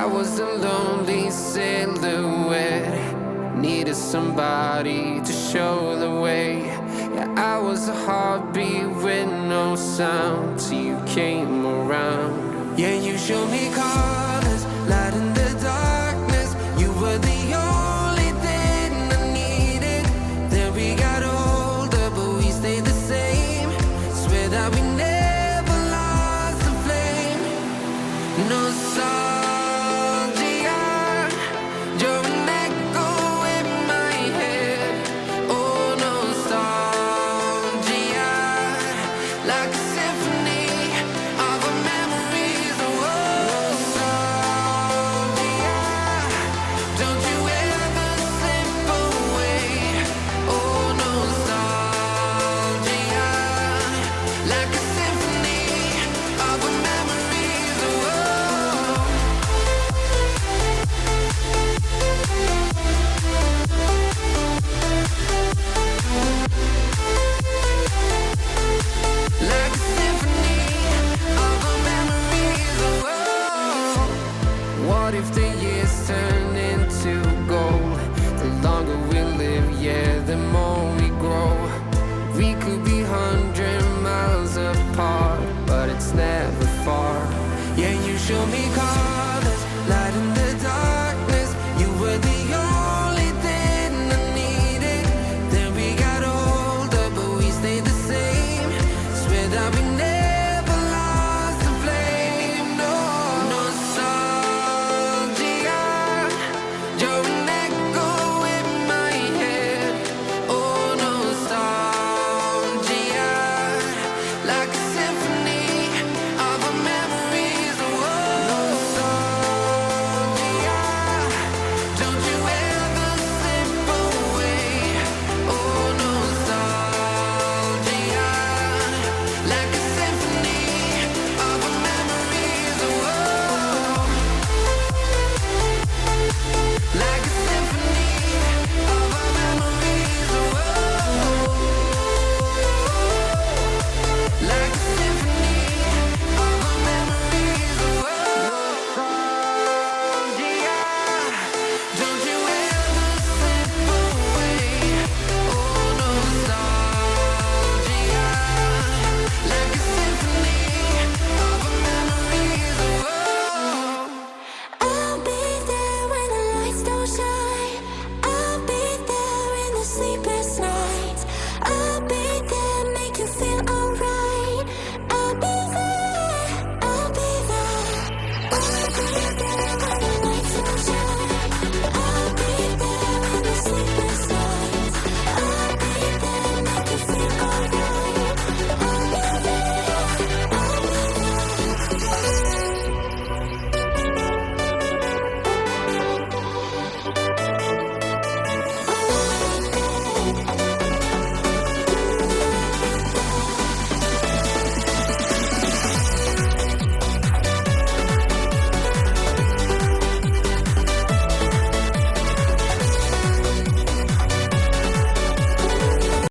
I was a lonely silhouette, needed somebody to show the way. Yeah, I was a heartbeat with no sound till you came around. Yeah, you showed me colors, light in the darkness. You were the only thing I needed. Then we got older, but we stayed the same. Swear that we never lost the flame. Nostalgia, you're an echo in my head. Oh, nostalgia, like a symphony of our memories. Oh, nostalgia, don't you ever slip away. Oh, nostalgia, like a symphony of our memories. Oh, like a symphony of our memories. Oh, what if the years turn into gold? The longer we live, yeah, the more we grow. We could be 100 miles apart, but it's never far. Yeah, you show me colors, light in the darkness. You were the only thing I needed. Then we got older, but we stayed the same. Swear that we never